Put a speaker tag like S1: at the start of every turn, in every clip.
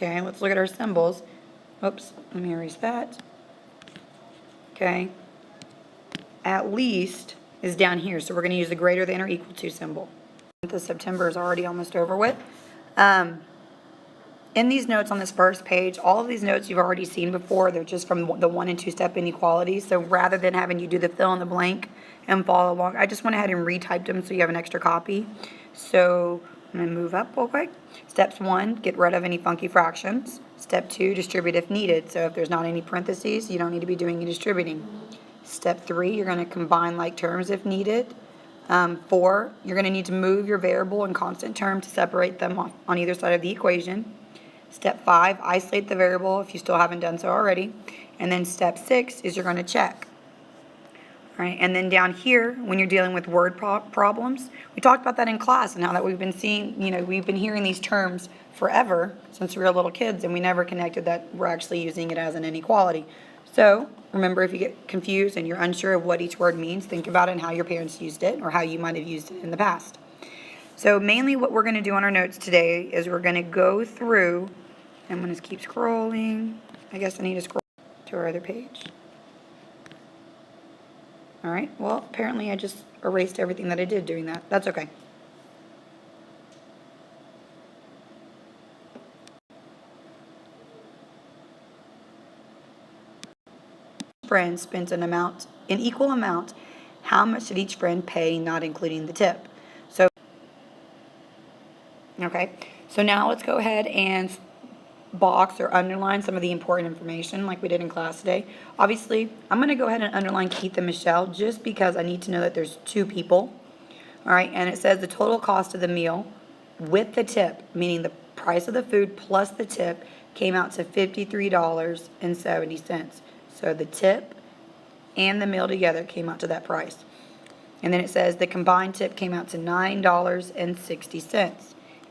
S1: Okay, let's look at our symbols. Oops, let me erase that. Okay, at least is down here, so we're going to use the greater than or equal to symbol. The September is already almost over with. In these notes on this first page, all of these notes you've already seen before. They're just from the 1 and 2 step inequalities. So rather than having you do the fill in the blank and follow along, I just went ahead and retyped them so you have an extra copy. So I'm going to move up real quick. Steps 1, get rid of any funky fractions. Step 2, distribute if needed. So if there's not any parentheses, you don't need to be doing any distributing. Step 3, you're going to combine like terms if needed. 4, you're going to need to move your variable and constant term to separate them on either side of the equation. Step 5, isolate the variable if you still haven't done so already. And then step 6 is you're going to check. All right, and then down here, when you're dealing with word problems, we talked about that in class and how that we've been seeing, we've been hearing these terms forever since we were little kids, and we never connected that we're actually using it as an inequality. So remember, if you get confused and you're unsure of what each word means, think about it and how your parents used it or how you might have used it in the past. So mainly what we're going to do on our notes today is we're going to go through, I'm going to keep scrolling. I guess I need to scroll to our other page. All right, well, apparently I just erased everything that I did doing that. That's okay. Friend spent an equal amount. How much did each friend pay, not including the tip? So, okay, so now let's go ahead and box or underline some of the important information like we did in class today. Obviously, I'm going to go ahead and underline Keith and Michelle just because I need to know that there's 2 people. All right, and it says the total cost of the meal with the tip, meaning the price of the food plus the tip, came out to $53.70. So the tip and the meal together came out to that price. And then it says the combined tip came out to $9.60.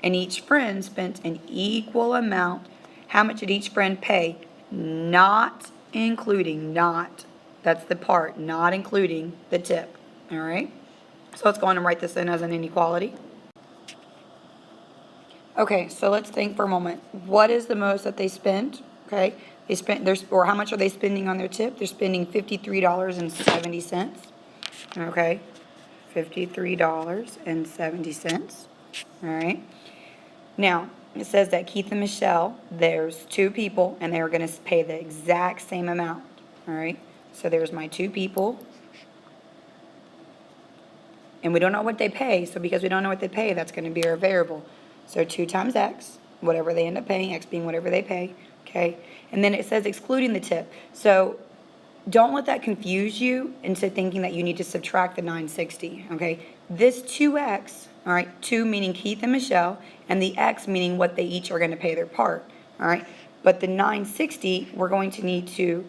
S1: And each friend spent an equal amount. How much did each friend pay? Not including, that's the part, not including the tip. All right? So let's go on and write this in as an inequality. Okay, so let's think for a moment. What is the most that they spent? Okay, or how much are they spending on their tip? They're spending $53.70. Okay, $53.70. All right. Now, it says that Keith and Michelle, there's 2 people, and they were going to pay the exact same amount. All right, so there's my 2 people. And we don't know what they pay, so because we don't know what they pay, that's going to be our variable. So 2 times x, whatever they end up paying, x being whatever they pay, okay? And then it says excluding the tip. So don't let that confuse you into thinking that you need to subtract the 960, okay? This 2x, all right, 2 meaning Keith and Michelle, and the x meaning what they each are going to pay their part, all right? But the 960, we're going to need to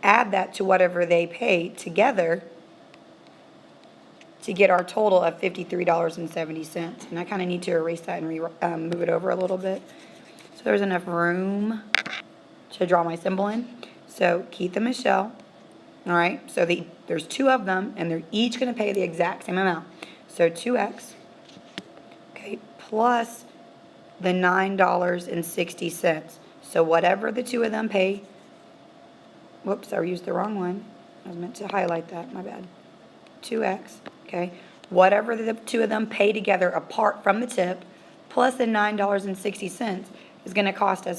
S1: add that to whatever they pay together to get our total of $53.70. And I kind of need to erase that and move it over a little bit. So there's enough room to draw my symbol in. So Keith and Michelle, all right, so there's 2 of them, and they're each going to pay the exact same amount. So 2x, okay, plus the $9.60. So whatever the 2 of them pay, whoops, I used the wrong one. I was meant to highlight that, my bad. 2x, okay, whatever the 2 of them pay together apart from the tip, plus the $9.60 is going to cost a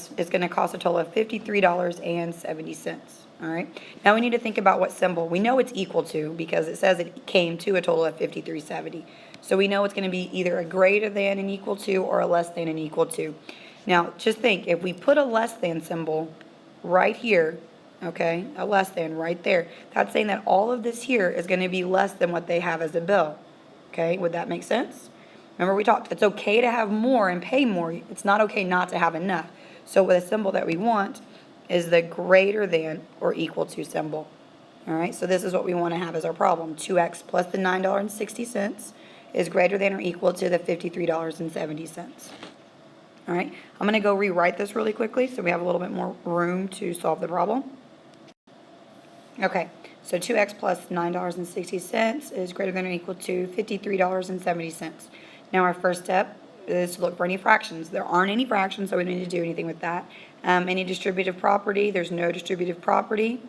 S1: total of $53.70. All right. Now we need to think about what symbol. We know it's equal to because it says it came to a total of $53.70. So we know it's going to be either a greater than and equal to or a less than and equal to. Now just think, if we put a less than symbol right here, okay, a less than right there, that's saying that all of this here is going to be less than what they have as a bill. Okay, would that make sense? Remember we talked, it's okay to have more and pay more. It's not okay not to have enough. So with a symbol that we want is the greater than or equal to symbol. All right, so this is what we want to have as our problem. 2x plus the $9.60 is greater than or equal to the $53.70. All right, I'm going to go rewrite this really quickly so we have a little bit more room to solve the problem. Okay, so 2x plus $9.60 is greater than or equal to $53.70. Now our first step, is to look for any fractions. There aren't any fractions, so we don't need to do anything with that. Any distributive property, there's no distributive property.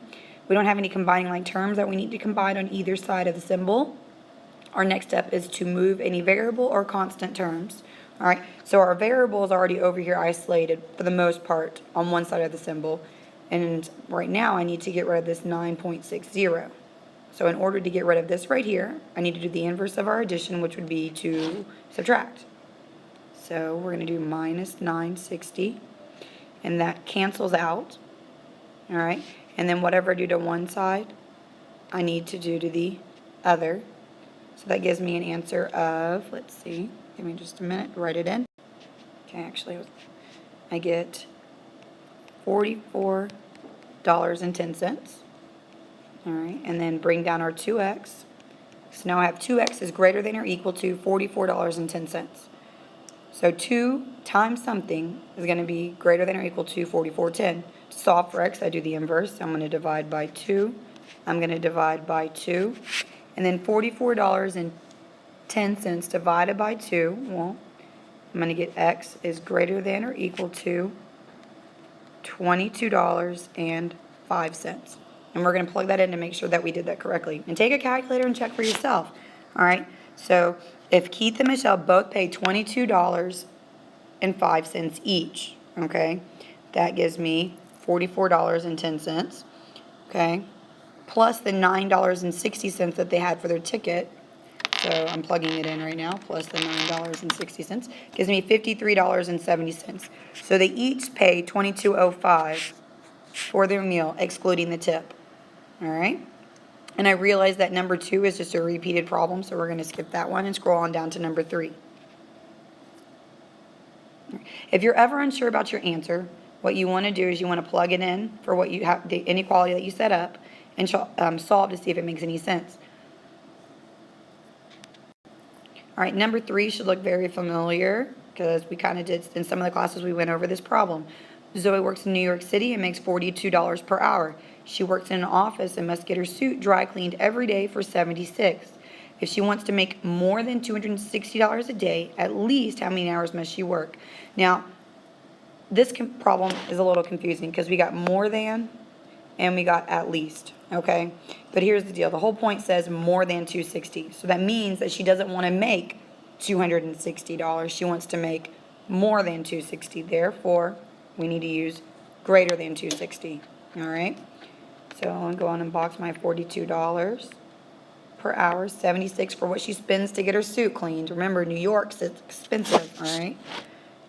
S1: We don't have any combining like terms that we need to combine on either side of the symbol. Our next step is to move any variable or constant terms. All right, so our variable is already over here isolated for the most part on one side of the symbol. And right now I need to get rid of this 9.60. So in order to get rid of this right here, I need to do the inverse of our addition, which would be to subtract. So we're going to do minus 960, and that cancels out. All right, and then whatever I do to one side, I need to do to the other. So that gives me an answer of, let's see, give me just a minute to write it in. Okay, actually, I get $44.10. All right, and then bring down our 2x. So now I have 2x is greater than or equal to $44.10. So 2 times something is going to be greater than or equal to 44.10. To solve for x, I do the inverse. I'm going to divide by 2. I'm going to divide by 2. And then $44.10 divided by 2, well, I'm going to get x is greater than or equal to $22.05. And we're going to plug that in to make sure that we did that correctly. And take a calculator and check for yourself. All right, so if Keith and Michelle both pay $22.05 each, okay, that gives me $44.10, okay, plus the $9.60 that they had for their ticket. So I'm plugging it in right now, plus the $9.60, gives me $53.70. So they each pay $22.05 for their meal, excluding the tip. All right? And I realize that number 2 is just a repeated problem, so we're going to skip that one and scroll on down to number 3. If you're ever unsure about your answer, what you want to do is you want to plug it in for what you have, the inequality that you set up, and solve to see if it makes any sense. All right, number 3 should look very familiar because we kind of did, in some of the classes we went over this problem. Zoe works in New York City and makes $42 per hour. She works in an office and must get her suit dry cleaned every day for $76. If she wants to make more than $260 a day, at least how many hours must she work? Now, this problem is a little confusing because we got more than and we got at least, okay? But here's the deal. The whole point says more than $260. So that means that she doesn't want to make $260. She wants to make more than $260. Therefore, we need to use greater than $260, all right? So I'll go on and box my $42 per hour, $76 for what she spends to get her suit cleaned. Remember, New York's expensive, all right?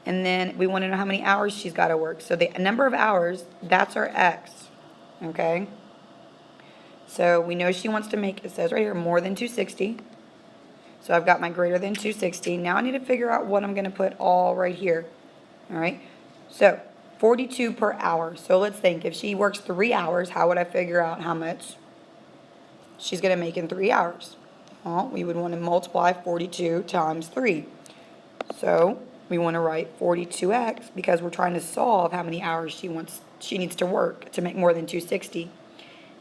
S1: And then we want to know how many hours she's got to work. So the number of hours, that's our x, okay? So we know she wants to make, it says right here, more than 260. So I've got my greater than 260. Now I need to figure out what I'm going to put all right here, all right? So 42 per hour. So let's think, if she works 3 hours, how would I figure out how much she's going to make in 3 hours? Well, we would want to multiply 42 times 3. So we want to write 42x because we're trying to solve how many hours she needs to work to make more than 260.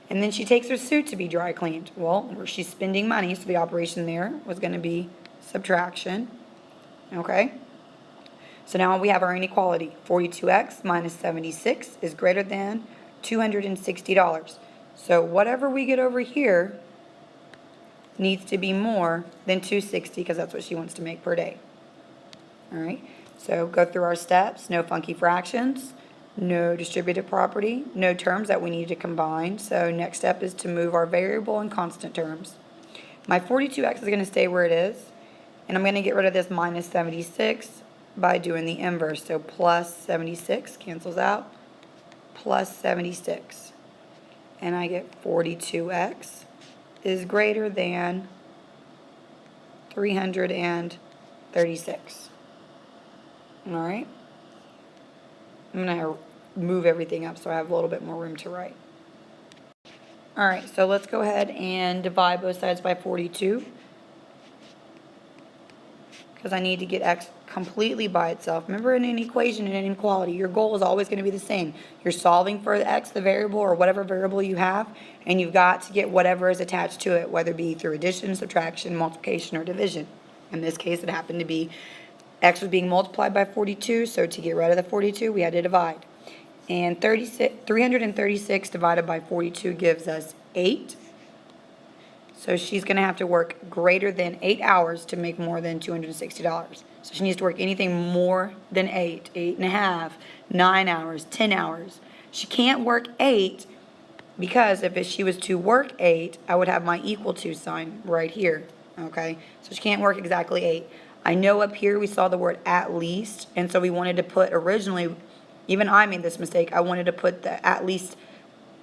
S1: And then she takes her suit to be dry cleaned. Well, she's spending money, so the operation there was going to be subtraction. Okay? So now we have our inequality. 42x minus 76 is greater than $260. So whatever we get over here needs to be more than 260 because that's what she wants to make per day. All right? So go through our steps. No funky fractions. No distributive property. No terms that we need to combine. So next step is to move our variable and constant terms. My 42x is going to stay where it is. And I'm going to get rid of this minus 76 by doing the inverse. So plus 76 cancels out, plus 76. And I get 42x is greater than 336. All right? I'm going to move everything up so I have a little bit more room to write. All right, so let's go ahead and divide both sides by 42. Because I need to get x completely by itself. Remember, in an equation, in an inequality, your goal is always going to be the same. You're solving for x, the variable, or whatever variable you have, and you've got to get whatever is attached to it, whether it be through addition, subtraction, multiplication, or division. In this case, it happened to be X was being multiplied by 42, so to get rid of the 42, we had to divide. And 336 divided by 42 gives us 8. So she's going to have to work greater than 8 hours to make more than $260. So she needs to work anything more than 8, 8.5, 9 hours, 10 hours. She can't work 8 because if she was to work 8, I would have my equal to sign right here, okay? So she can't work exactly 8. I know up here we saw the word at least, and so we wanted to put originally, even I made this mistake, I wanted to put the at least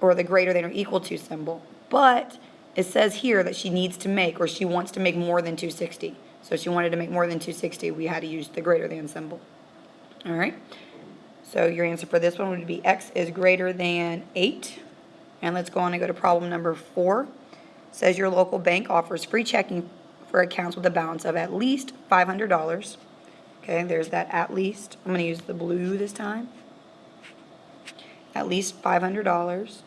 S1: or the greater than or equal to symbol. But it says here that she needs to make, or she wants to make more than 260. So if she wanted to make more than 260, we had to use the greater than symbol. All right? So your answer for this one would be X is greater than 8. And let's go on and go to problem number 4. It says your local bank offers free checking for accounts with a balance of at least $500. Okay, there's that at least. I'm going to use the blue this time. At least $500.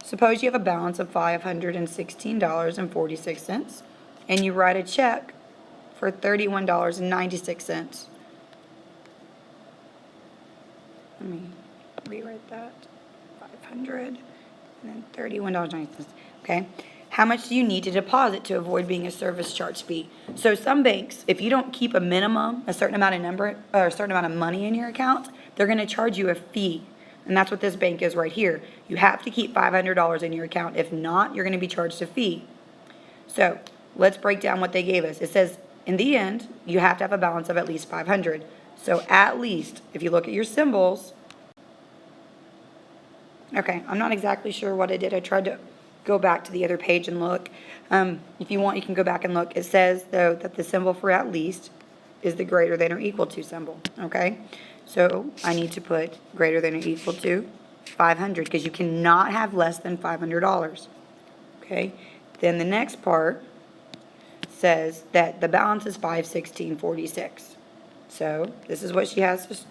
S1: Suppose you have a balance of $516.46, and you write a check for $31.96. Let me rewrite that. 500 and then $31.96. Okay. How much do you need to deposit to avoid being a service charge fee? So some banks, if you don't keep a minimum, a certain amount of money in your account, they're going to charge you a fee. And that's what this bank is right here. You have to keep $500 in your account. If not, you're going to be charged a fee. So let's break down what they gave us. It says, in the end, you have to have a balance of at least 500. So at least, if you look at your symbols, okay, I'm not exactly sure what I did. I tried to go back to the other page and look. If you want, you can go back and look. It says, though, that the symbol for at least is the greater than or equal to symbol, okay? So I need to put greater than or equal to 500 because you cannot have less than $500, okay? Then the next part says that the balance is $516.46. So this is what she has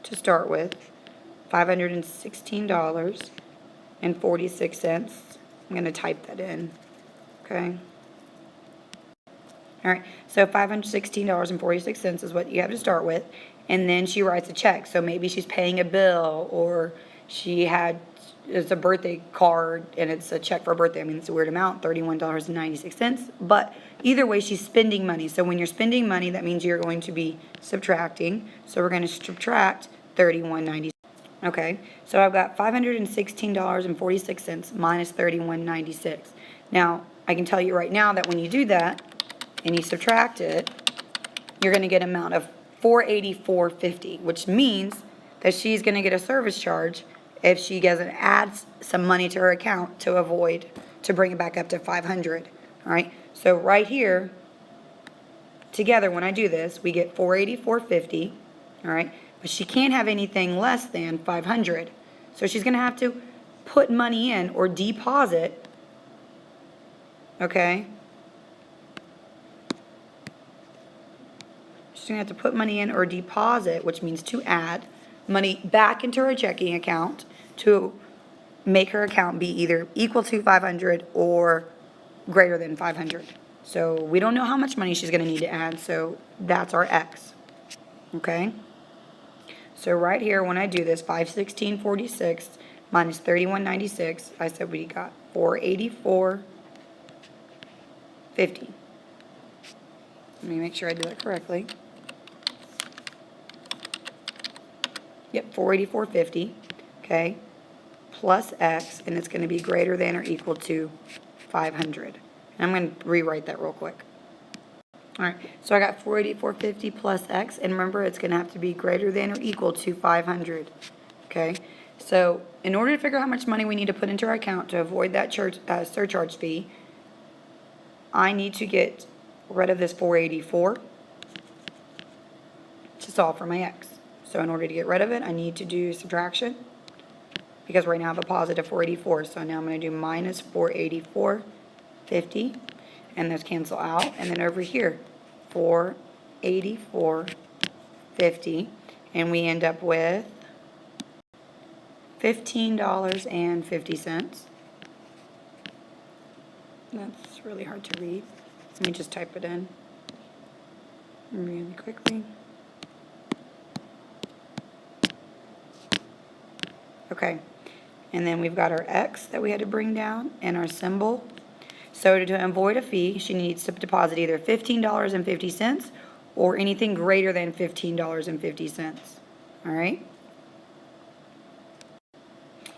S1: to start with, $516.46. I'm going to type that in, okay? All right, so $516.46 is what you have to start with, and then she writes a check. So maybe she's paying a bill, or it's a birthday card, and it's a check for a birthday. I mean, it's a weird amount, $31.96, but either way, she's spending money. So when you're spending money, that means you're going to be subtracting. So we're going to subtract $31.96. Okay, so I've got $516.46 minus $31.96. Now, I can tell you right now that when you do that and you subtract it, you're going to get an amount of $484.50, which means that she's going to get a service charge if she doesn't add some money to her account to bring it back up to 500. All right, so right here, together, when I do this, we get $484.50, all right, but she can't have anything less than 500. So she's going to have to put money in or deposit, okay? She's going to have to put money in or deposit, which means to add money back into her checking account to make her account be either equal to 500 or greater than 500. So we don't know how much money she's going to need to add, so that's our X, okay? So right here, when I do this, 516.46 minus 31.96, I said we got 484.50. Let me make sure I do that correctly. Yep, 484.50, okay, plus X, and it's going to be greater than or equal to 500. And I'm going to rewrite that real quick. All right, so I got 484.50 plus X, and remember it's going to have to be greater than or equal to 500, okay? So in order to figure out how much money we need to put into our account to avoid that surcharge fee, I need to get rid of this 484 to solve for my X. So in order to get rid of it, I need to do subtraction, because right now I have a positive 484, so now I'm going to do minus 484.50, and those cancel out, and then over here, 484.50, and we end up with $15.50. That's really hard to read. Let me just type it in. really quickly. Okay, and then we've got our x that we had to bring down and our symbol. So to avoid a fee, she needs to deposit either $15.50 or anything greater than $15.50. All right?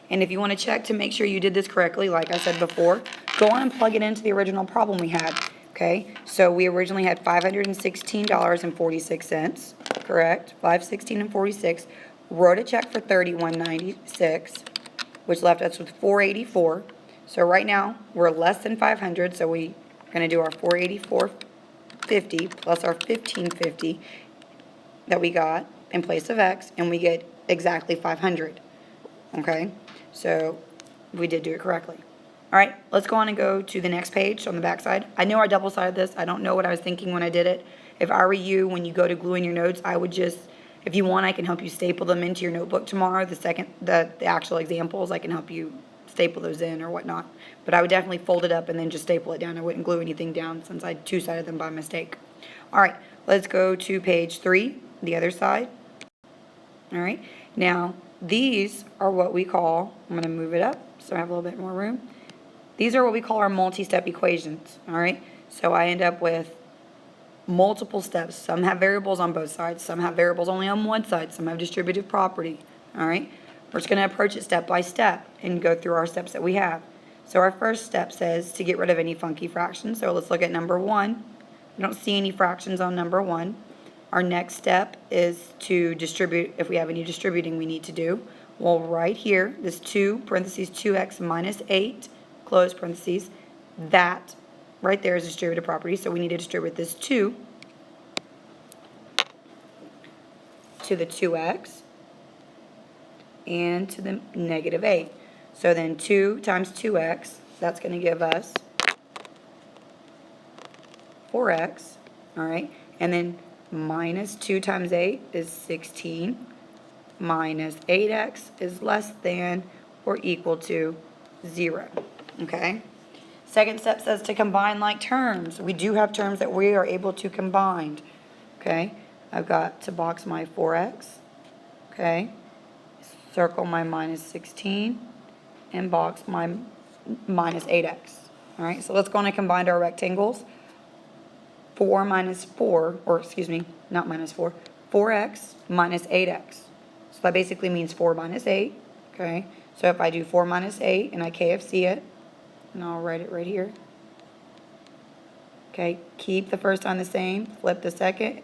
S1: And if you want to check to make sure you did this correctly, like I said before, go on and plug it into the original problem we had. Okay? So we originally had $516.46, correct? $516.46. Wrote a check for $31.96, which left us with $484. So right now, we're less than 500, so we're going to do our $484.50 plus our $15.50 that we got in place of X, and we get exactly 500. Okay? So we did do it correctly. All right, let's go on and go to the next page on the back side. I know I double-sided this. I don't know what I was thinking when I did it. If I were you, when you go to glue in your notes, I would just, if you want, I can help you staple them into your notebook tomorrow. The actual examples, I can help you staple those in or whatnot. But I would definitely fold it up and then just staple it down. I wouldn't glue anything down since I two-sided them by mistake. All right, let's go to page 3, the other side. All right, now these are what we call, I'm going to move it up so I have a little bit more room. These are what we call our multi-step equations. All right, so I end up with multiple steps. Some have variables on both sides, some have variables only on one side, some have distributive property. All right, we're just going to approach it step by step and go through our steps that we have. So our first step says to get rid of any funky fractions. So let's look at number 1. We don't see any fractions on number 1. Our next step is to distribute, if we have any distributing we need to do. Well, right here, this 2, parentheses 2x minus 8, close parentheses, that right there is distributive property. So we need to distribute this 2 to the 2x and to the negative 8. So then 2 times 2x, that's going to give us 4x, all right? And then minus 2 times 8 is 16, minus 8x is less than or equal to 0, okay? Second step says to combine like terms. We do have terms that we are able to combine, okay? I've got to box my 4x, okay? Circle my minus 16 and box my minus 8x. All right, so let's go on and combine our rectangles. 4 minus 4, or excuse me, not minus 4, 4x minus 8x. So that basically means 4 minus 8, okay? So if I do 4 minus 8 and I KFC it, and I'll write it right here. Okay, keep the first sign the same, flip the second,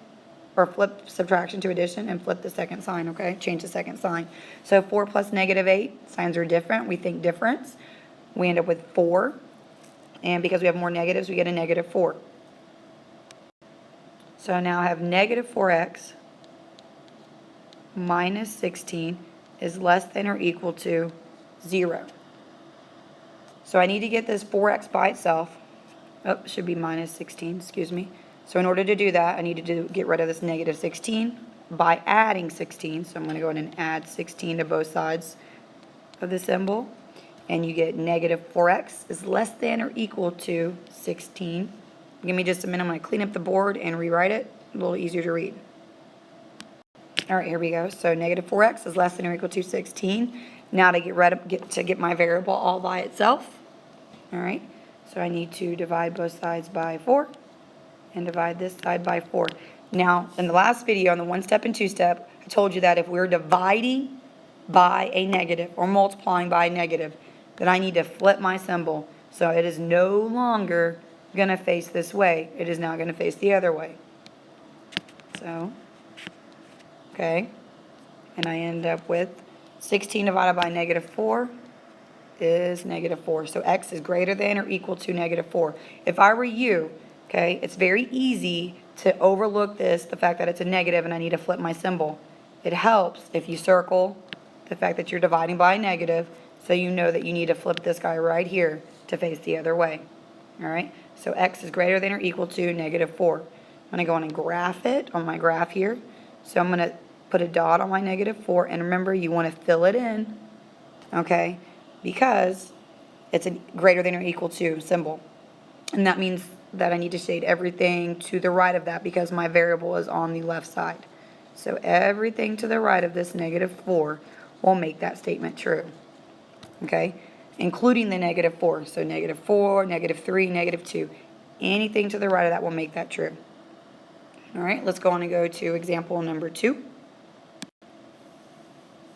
S1: or flip subtraction to addition and flip the second sign, okay? Change the second sign. So 4 plus negative 8, signs are different. We think difference. We end up with 4. And because we have more negatives, we get a negative 4. So now I have negative 4x minus 16 is less than or equal to 0. So I need to get this 4x by itself. Oh, it should be minus 16, excuse me. So in order to do that, I need to get rid of this negative 16 by adding 16. So I'm going to go ahead and add 16 to both sides of the symbol. And you get negative 4x is less than or equal to 16. Give me just a minute. I'm going to clean up the board and rewrite it. A little easier to read. All right, here we go. So negative 4x is less than or equal to 16. Now to get my variable all by itself. All right. So I need to divide both sides by 4. And divide this side by 4. Now, in the last video, on the 1-step and 2-step, I told you that if we're dividing by a negative or multiplying by a negative, that I need to flip my symbol. So it is no longer going to face this way. It is now going to face the other way. So, okay. And I end up with 16 divided by negative 4 is negative 4. So x is greater than or equal to negative 4. If I were you, okay, it's very easy to overlook this, the fact that it's a negative and I need to flip my symbol. It helps if you circle the fact that you're dividing by a negative so you know that you need to flip this guy right here to face the other way. All right, so x is greater than or equal to negative 4. I'm going to go on and graph it on my graph here. So I'm going to put a dot on my negative 4, and remember you want to fill it in, okay, because it's a greater than or equal to symbol. And that means that I need to shade everything to the right of that because my variable is on the left side. So everything to the right of this -4 will make that statement true. Okay? Including the -4. So -4, -3, -2. Anything to the right of that will make that true. All right, let's go on and go to example number 2.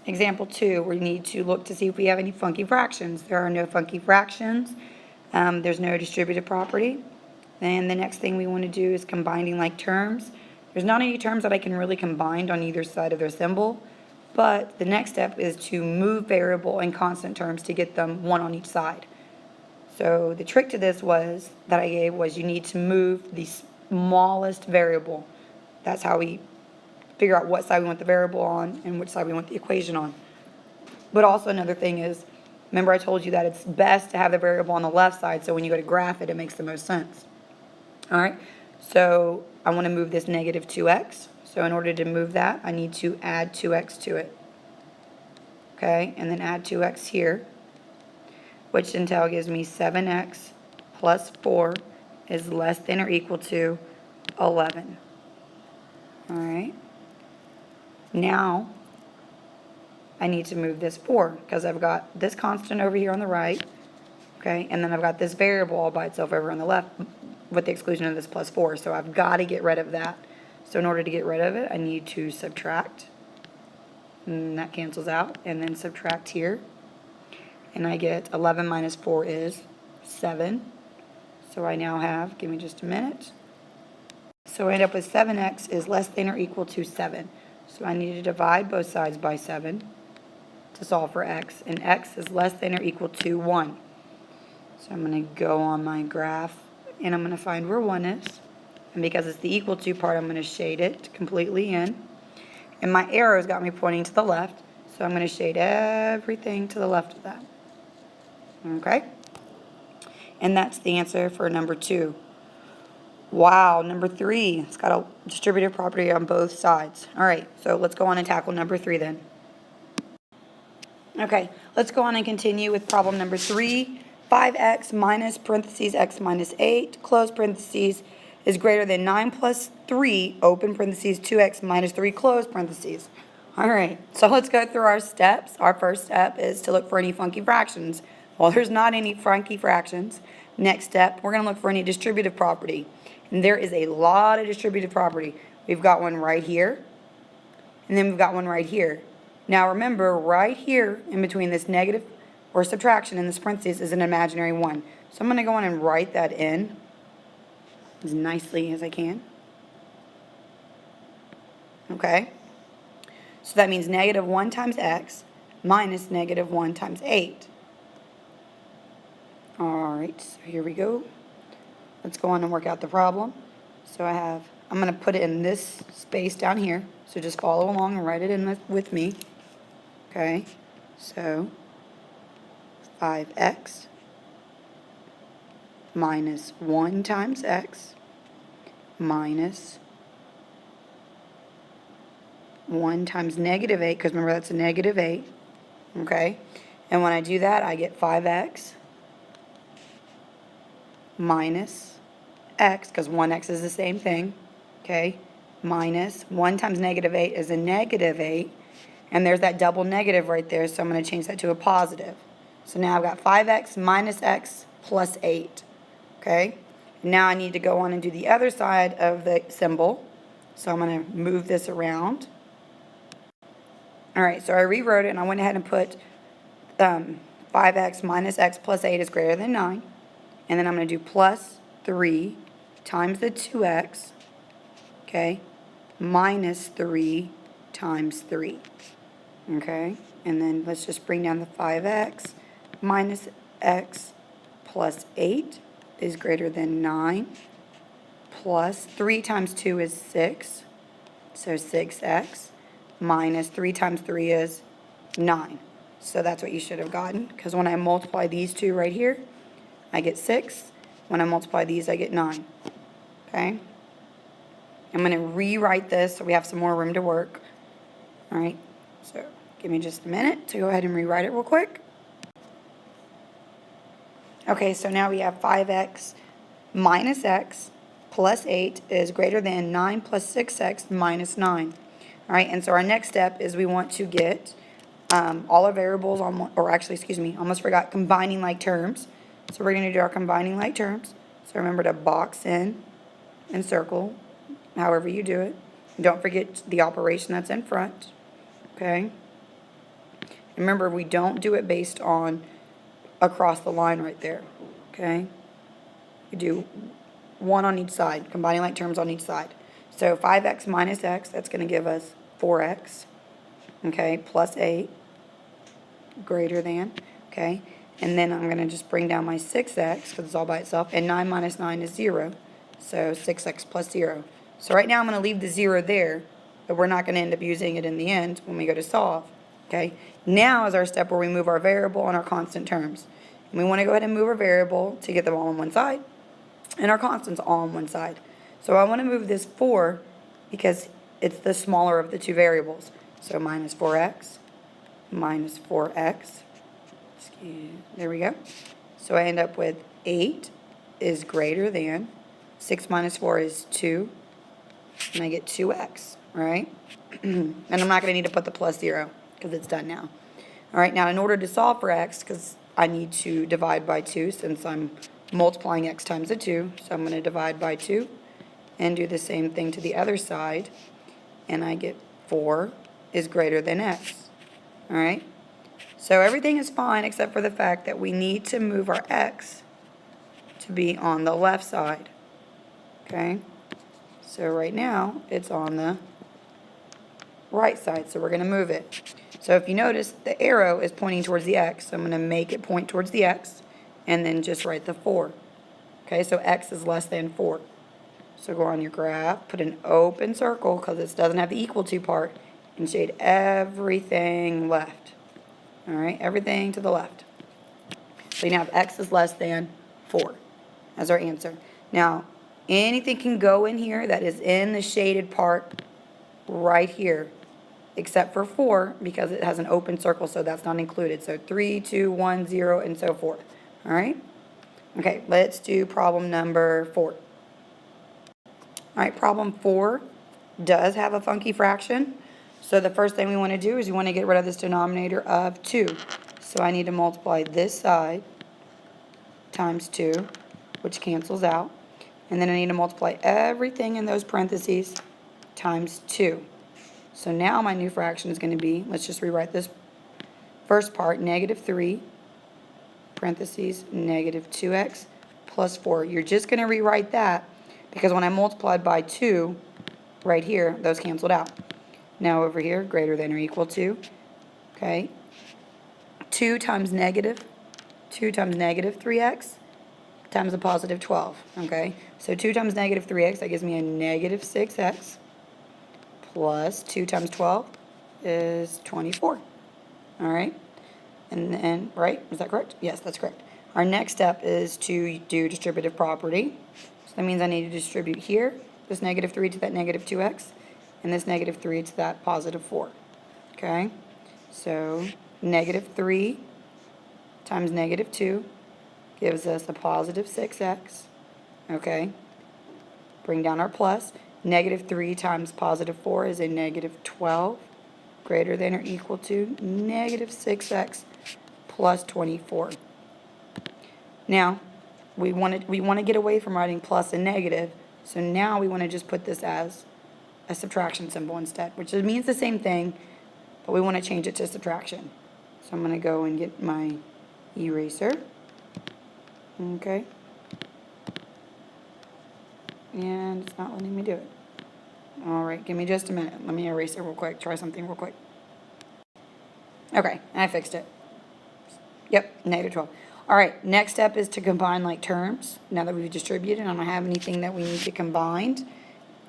S1: Example 2, we need to look to see if we have any funky fractions. There are no funky fractions. There's no distributive property. And the next thing we want to do is combining like terms. There's not any terms that I can really combine on either side of their symbol, but the next step is to move variable and constant terms to get them one on each side. So the trick to this was that I gave was you need to move the smallest variable. That's how we figure out what side we want the variable on and which side we want the equation on. But also another thing is, remember I told you that it's best to have the variable on the left side so when you go to graph it, it makes the most sense. All right, so I want to move this -2x. So in order to move that, I need to add 2x to it. Okay, and then add 2x here, which in total gives me 7x plus 4 is less than or equal to 11. All right. Now, I need to move this 4 because I've got this constant over here on the right, okay, and then I've got this variable all by itself over on the left with the exclusion of this plus 4, so I've got to get rid of that. So in order to get rid of it, I need to subtract, and that cancels out, and then subtract here, and I get 11 minus 4 is 7. So I now have, give me just a minute, so I end up with 7x is less than or equal to 7. So I need to divide both sides by 7 to solve for x, and x is less than or equal to 1. So I'm going to go on my graph, and I'm going to find where 1 is. And because it's the equal to part, I'm going to shade it completely in. And my arrow's got me pointing to the left, so I'm going to shade everything to the left of that. Okay? And that's the answer for number 2. Wow, number 3, it's got a distributive property on both sides. All right, so let's go on and tackle number 3 then. Okay, let's go on and continue with problem number 3. 5x minus parentheses x minus 8, close parentheses, is greater than 9 plus 3, open parentheses, 2x minus 3, close parentheses. All right, so let's go through our steps. Our first step is to look for any funky fractions. Well, there's not any funky fractions. Next step, we're going to look for any distributive property. And there is a lot of distributive property. We've got one right here, and then we've got one right here. Now remember, right here in between this negative or subtraction and this parentheses is an imaginary 1. So I'm going to go on and write that in as nicely as I can. Okay? So that means -1 times x minus -1 times 8. All right, so here we go. Let's go on and work out the problem. So I'm going to put it in this space down here. So just follow along and write it in with me. Okay, so 5x minus 1 times x minus 1 times -8, because remember that's a -8. Okay, and when I do that, I get 5x minus x, because 1x is the same thing, okay, minus 1 times -8 is a -8, and there's that double negative right there, so I'm going to change that to a positive. So now I've got 5x minus x plus 8, okay? Now I need to go on and do the other side of the symbol, so I'm going to move this around. All right, so I rewrote it, and I went ahead and put 5x minus x plus 8 is greater than 9. And then I'm going to do plus 3 times the 2x, okay, minus 3 times 3, okay? And then let's just bring down the 5x minus x plus 8 is greater than 9, plus 3 times 2 is 6, so 6x, minus 3 times 3 is 9. So that's what you should have gotten, because when I multiply these two right here, I get 6. When I multiply these, I get 9. Okay? I'm going to rewrite this so we have some more room to work. All right? So give me just a minute to go ahead and rewrite it real quick. Okay, so now we have 5x minus x plus 8 is greater than 9 plus 6x minus 9. All right, and so our next step is we want to get all our variables on one, or actually, excuse me, almost forgot combining like terms. So we're going to do our combining like terms. So remember to box in and circle, however you do it. Don't forget the operation that's in front, okay? Remember, we don't do it based on across the line right there, okay? You do one on each side, combining like terms on each side. So 5x minus x, that's going to give us 4x, okay, plus 8, greater than, okay? And then I'm going to just bring down my 6x, because it's all by itself, and 9 minus 9 is 0, so 6x plus 0. So right now I'm going to leave the 0 there, but we're not going to end up using it in the end when we go to solve, okay? Now is our step where we move our variable and our constant terms. And we want to go ahead and move our variable to get them all on one side, and our constants all on one side. So I want to move this 4 because it's the smaller of the two variables. So minus 4x, minus 4x, there we go. So I end up with 8 is greater than, 6 minus 4 is 2, and I get 2x, right? And I'm not going to need to put the plus 0 because it's done now. All right, now in order to solve for x, because I need to divide by 2 since I'm multiplying x times a 2, so I'm going to divide by 2 and do the same thing to the other side, and I get 4 is greater than x. All right? So everything is fine except for the fact that we need to move our x to be on the left side. Okay? So right now, it's on the right side, so we're going to move it. So if you notice, the arrow is pointing towards the x, so I'm going to make it point towards the x, and then just write the 4. Okay, so x is less than 4. So go on your graph, put an open circle, because it doesn't have the equal to part, and shade everything left. All right, everything to the left. So you now have x is less than 4 as our answer. Now, anything can go in here that is in the shaded part right here, except for 4, because it has an open circle, so that's not included. So 3, 2, 1, 0, and so forth. All right? Okay, let's do problem number 4. All right, problem 4 does have a funky fraction. So the first thing we want to do is we want to get rid of this denominator of 2. So I need to multiply this side times 2, which cancels out. And then I need to multiply everything in those parentheses times 2. So now my new fraction is going to be, let's just rewrite this first part, negative 3, parentheses, negative 2x plus 4. You're just going to rewrite that because when I multiplied by 2 right here, those canceled out. Now over here, greater than or equal to, okay, 2 times negative 3x times a positive 12, okay? So 2 times negative 3x, that gives me a negative 6x, plus 2 times 12 is 24, all right? And then, right, is that correct? Yes, that's correct. Our next step is to do distributive property. So that means I need to distribute here, this negative 3 to that negative 2x, and this negative 3 to that positive 4, okay? So negative 3 times negative 2 gives us a positive 6x, okay? Bring down our plus. Negative 3 times positive 4 is a negative 12, greater than or equal to negative 6x plus 24. Now, we want to get away from writing plus and negative, so now we want to just put this as a subtraction symbol instead, which means the same thing, but we want to change it to subtraction. So I'm going to go and get my eraser. Okay. And it's not letting me do it. All right, give me just a minute. Let me erase it real quick. Try something real quick. Okay, I fixed it. Yep, negative 12. All right, next step is to combine like terms. Now that we've distributed, I don't have anything that we need to combine.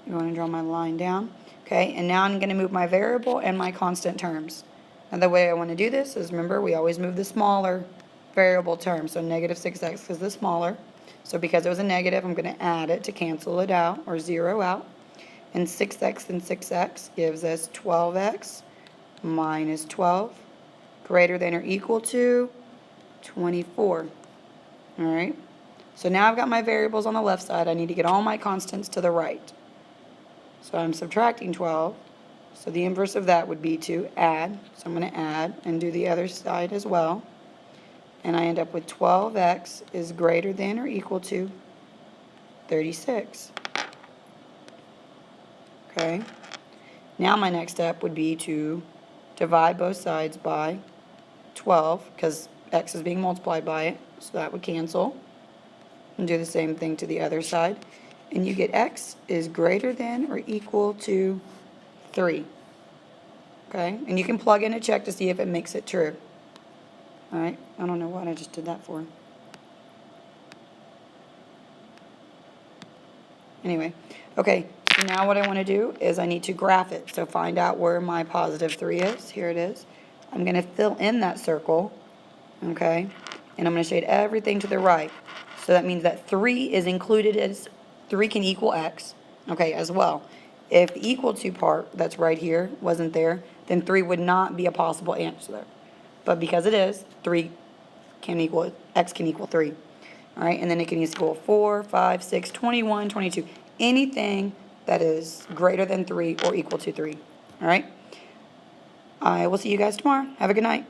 S1: I'm going to draw my line down. Okay, and now I'm going to move my variable and my constant terms. Now the way I want to do this is, remember, we always move the smaller variable term. So negative 6x is the smaller. So because it was a negative, I'm going to add it to cancel it out or zero out. And 6x and 6x gives us 12x minus 12 greater than or equal to 24. All right. So now I've got my variables on the left side. I need to get all my constants to the right. So I'm subtracting 12. So the inverse of that would be to add. So I'm going to add and do the other side as well. And I end up with 12x is greater than or equal to 36. Okay. Now my next step would be to divide both sides by 12, because x is being multiplied by it, so that would cancel. And do the same thing to the other side. And you get x is greater than or equal to 3. Okay? And you can plug in a check to see if it makes it true. All right? I don't know what I just did that for. Anyway, okay, so now what I want to do is I need to graph it. So find out where my positive 3 is. Here it is. I'm going to fill in that circle, okay? And I'm going to shade everything to the right. So that means that 3 is included as 3 can equal x, okay, as well. If the equal to part that's right here wasn't there, then 3 would not be a possible answer. But because it is, 3 can equal, x can equal 3. All right, and then it can equal 4, 5, 6, 21, 22. Anything that is greater than 3 or equal to 3. All right? I will see you guys tomorrow. Have a good night.